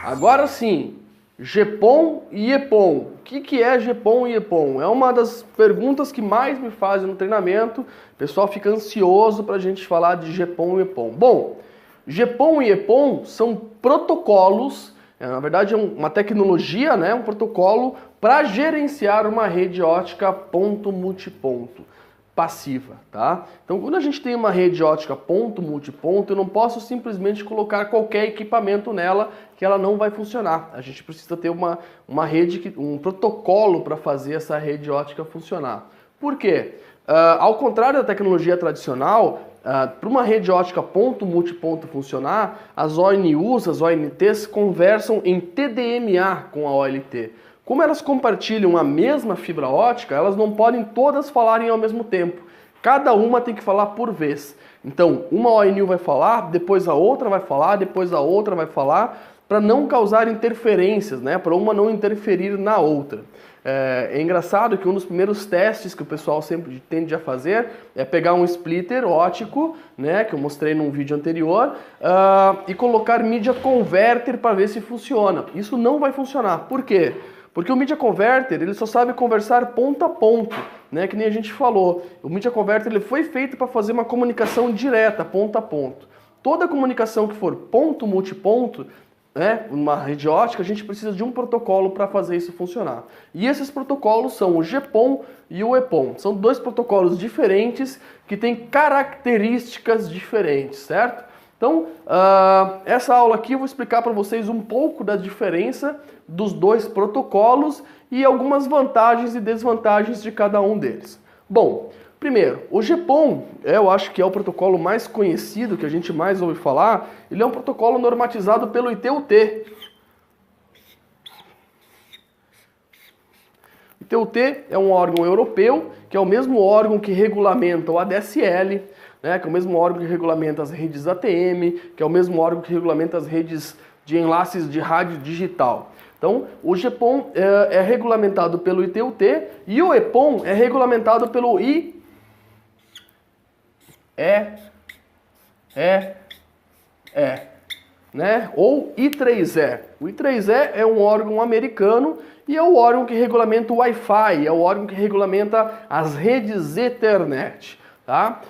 Agora sim, GPON e EPON. O que é GPON e EPON? É uma das perguntas que mais me fazem no treinamento. O pessoal fica ansioso para a gente falar de GPON e EPON. Bom, GPON e EPON são protocolos, na verdade é uma tecnologia, né, um protocolo para gerenciar uma rede ótica ponto-multiponto passiva, tá? Então, quando a gente tem uma rede ótica ponto-multiponto, eu não posso simplesmente colocar qualquer equipamento nela que ela não vai funcionar. A gente precisa ter uma rede, um protocolo para fazer essa rede ótica funcionar. Por quê? Ao contrário da tecnologia tradicional, para uma rede ótica ponto-multiponto funcionar, as ONUs, as ONTs conversam em TDMA com a OLT. Como elas compartilham a mesma fibra ótica, elas não podem todas falarem ao mesmo tempo. Cada uma tem que falar por vez. Então, uma ONU vai falar, depois a outra vai falar, depois a outra vai falar, para não causar interferências, né? Para uma não interferir na outra. É engraçado que um dos primeiros testes que o pessoal sempre tende a fazer é pegar um splitter ótico, né, que eu mostrei num vídeo anterior, e colocar Media Converter para ver se funciona. Isso não vai funcionar. Por quê? Porque o Media Converter, ele só sabe conversar ponto a ponto, né? Que nem a gente falou. O Media Converter ele foi feito para fazer uma comunicação direta, ponto a ponto. Toda comunicação que for ponto-multiponto, né, uma rede ótica, a gente precisa de um protocolo para fazer isso funcionar. E esses protocolos são o GPON e o EPON. São dois protocolos diferentes que têm características diferentes, certo? Então, essa aula aqui eu vou explicar para vocês um pouco da diferença dos dois protocolos e algumas vantagens e desvantagens de cada um deles. Bom, primeiro, o GPON, eu acho que é o protocolo mais conhecido, que a gente mais ouve falar. Ele é um protocolo normatizado pelo ITU-T. O ITU-T é um órgão europeu, que é o mesmo órgão que regulamenta o ADSL, né, que é o mesmo órgão que regulamenta as redes ATM, que é o mesmo órgão que regulamenta as redes de enlaces de rádio digital. Então, o GPON é regulamentado pelo ITU-T e o EPON é regulamentado pelo né? Ou I3E. O I3E é um órgão americano e é o órgão que regulamenta o Wi-Fi, é o órgão que regulamenta as redes Ethernet. Tá?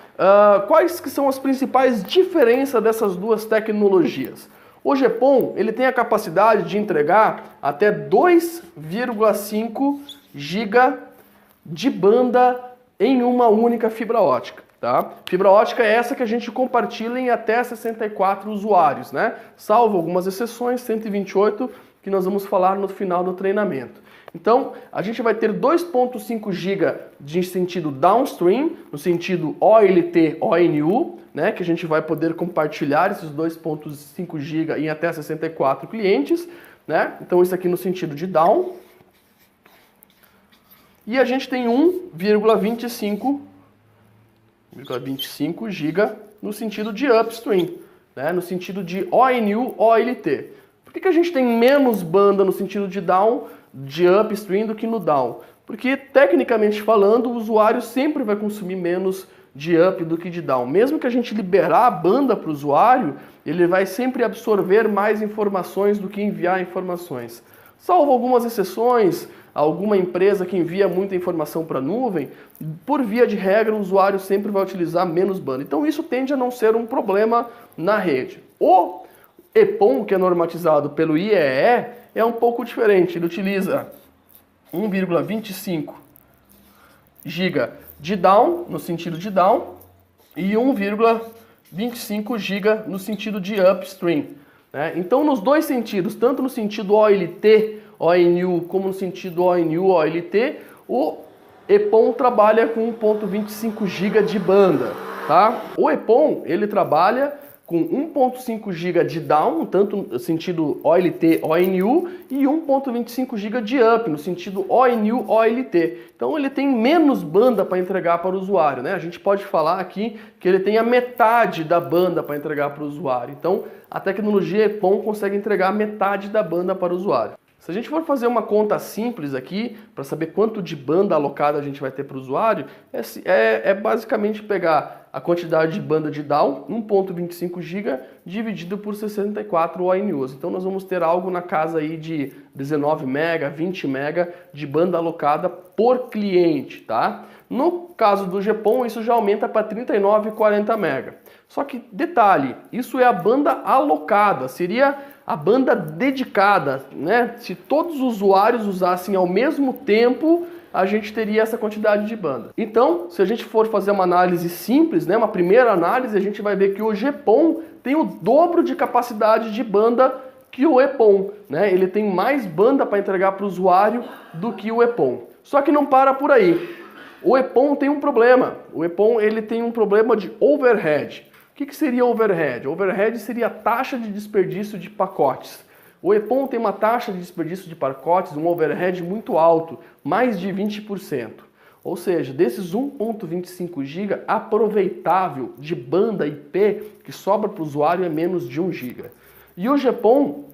Quais que são as principais diferenças dessas duas tecnologias? O GPON ele tem a capacidade de entregar até 2,5 GB de banda em uma única fibra ótica. Tá? Fibra ótica é essa que a gente compartilha em até 64 usuários, né? Salvo algumas exceções, 128, que nós vamos falar no final do treinamento. Então, a gente vai ter 2,5 GB de sentido downstream, no sentido OLT-ONU, né, que a gente vai poder compartilhar esses 2,5 GB em até 64 clientes, né? Então, isso aqui no sentido de down. E a gente tem 1,25 GB no sentido de upstream, né, no sentido de ONU-OLT. Por que a gente tem menos banda no sentido de down, de upstream do que no down? Porque, tecnicamente falando, o usuário sempre vai consumir menos de up do que de down. Mesmo que a gente liberar a banda para o usuário, ele vai sempre absorver mais informações do que enviar informações. Salvo algumas exceções, alguma empresa que envia muita informação para a nuvem, por via de regra o usuário sempre vai utilizar menos banda. Então isso tende a não ser um problema na rede. O EPON, que é normatizado pelo IEE, é um pouco diferente. Ele utiliza 1,25 GB de down, no sentido de down, e 1,25 GB no sentido de upstream. Né? Então, nos dois sentidos, tanto no sentido OLT, ONU, como no sentido ONU, OLT, o EPON trabalha com 1,25 GB de banda. Tá? O EPON, ele trabalha com 1,5 GB de down, tanto no sentido OLT, ONU, e 1,25 GB de up, no sentido ONU, OLT. Então ele tem menos banda para entregar para o usuário, né? A gente pode falar aqui que ele tem a metade da banda para entregar para o usuário. Então a tecnologia EPON consegue entregar metade da banda para o usuário. Se a gente for fazer uma conta simples aqui, para saber quanto de banda alocada a gente vai ter para o usuário, é basicamente pegar a quantidade de banda de down, 1.25 GB, dividido por 64 ONUs. Então nós vamos ter algo na casa aí de 19 MB, 20 MB de banda alocada por cliente, tá? No caso do GPON, isso já aumenta para 39 e 40 MB. Só que, detalhe, isso é a banda alocada, seria a banda dedicada, né? Se todos os usuários usassem ao mesmo tempo, a gente teria essa quantidade de banda. Então, se a gente for fazer uma análise simples, né, uma primeira análise, a gente vai ver que o GPON tem o dobro de capacidade de banda que o EPON, né? Ele tem mais banda para entregar para o usuário do que o EPON. Só que não para por aí. O EPON tem um problema. O EPON ele tem um problema de overhead. O que seria overhead? Overhead seria a taxa de desperdício de pacotes. O EPON tem uma taxa de desperdício de pacotes, um overhead muito alto, mais de 20%. Ou seja, desses 1.25 GB aproveitável de banda IP que sobra para o usuário é menos de 1 GB. E o GPON,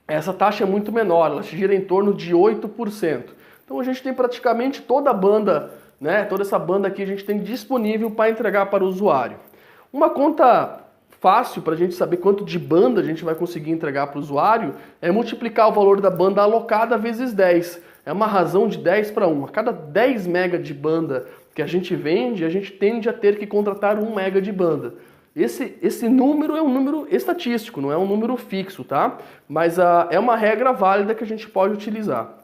essa taxa é muito menor, ela gira em torno de 8%. Então a gente tem praticamente toda a banda, né, toda essa banda aqui a gente tem disponível para entregar para o usuário. Uma conta fácil para a gente saber quanto de banda a gente vai conseguir entregar para o usuário é multiplicar o valor da banda alocada vezes 10. É uma razão de 10 para 1. A cada 10 MB de banda que a gente vende, a gente tende a ter que contratar 1 MB de banda. Esse número é um número estatístico, não é um número fixo, tá? Mas é uma regra válida que a gente pode utilizar.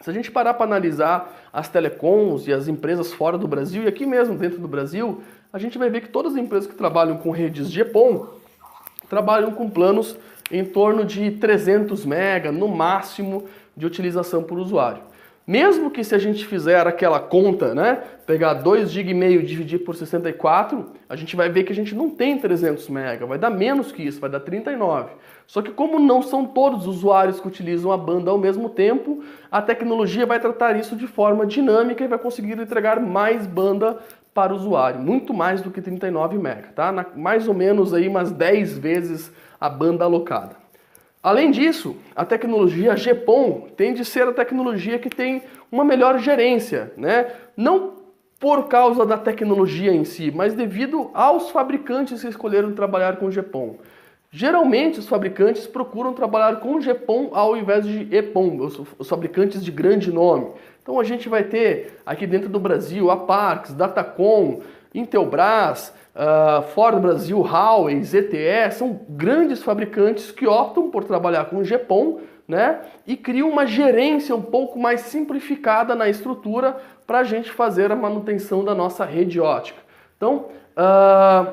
Se a gente parar para analisar as telecoms e as empresas fora do Brasil, e aqui mesmo dentro do Brasil, a gente vai ver que todas as empresas que trabalham com redes GPON trabalham com planos em torno de 300 MB, no máximo, de utilização por usuário. Mesmo que se a gente fizer aquela conta, né, pegar 2,5 GB e dividir por 64, a gente vai ver que a gente não tem 300 MB, vai dar menos que isso, vai dar 39. Só que como não são todos os usuários que utilizam a banda ao mesmo tempo, a tecnologia vai tratar isso de forma dinâmica e vai conseguir entregar mais banda para o usuário, muito mais do que 39 MB, tá? Mais ou menos aí umas 10 vezes a banda alocada. Além disso, a tecnologia GPON tende a ser a tecnologia que tem uma melhor gerência, né? Não por causa da tecnologia em si, mas devido aos fabricantes que escolheram trabalhar com GPON. Geralmente os fabricantes procuram trabalhar com GPON ao invés de EPON, os fabricantes de grande nome. Então a gente vai ter aqui dentro do Brasil a Parks, Datacom, Intelbras, Ford Brasil, Huawei, ZTE, são grandes fabricantes que optam por trabalhar com GPON, né, e criam uma gerência um pouco mais simplificada na estrutura para a gente fazer a manutenção da nossa rede ótica. Então,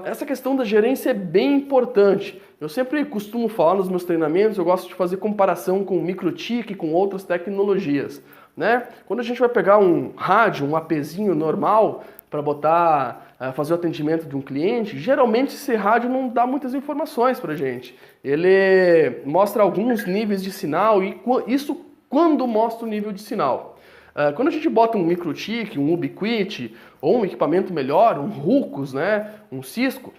essa questão da gerência é bem importante. Eu sempre costumo falar nos meus treinamentos, eu gosto de fazer comparação com o MikroTik e com outras tecnologias, né? Quando a gente vai pegar um rádio, um APzinho normal, para botar, fazer o atendimento de um cliente, geralmente esse rádio não dá muitas informações para a gente. Ele mostra alguns níveis de sinal e isso quando mostra o nível de sinal. Quando a gente bota um MikroTik, um Ubiquiti ou um equipamento melhor, um Ruckus, né, um Cisco,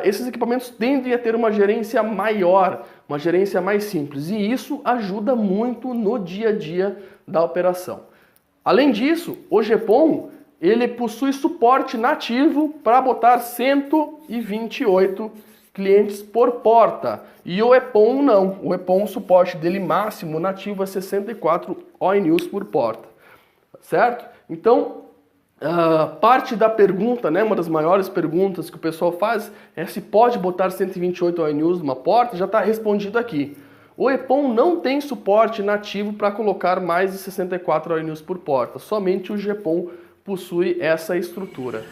esses equipamentos tendem a ter uma gerência maior, uma gerência mais simples, e isso ajuda muito no dia a dia da operação. Além disso, o GPON ele possui suporte nativo para botar 128 clientes por porta. E o EPON não. O EPON, o suporte dele máximo nativo é 64 ONUs por porta. Certo? Então, parte da pergunta, né, uma das maiores perguntas que o pessoal faz é se pode botar 128 ONUs numa porta, já está respondido aqui. O EPON não tem suporte nativo para colocar mais de 64 ONUs por porta. Somente o GPON possui essa estrutura.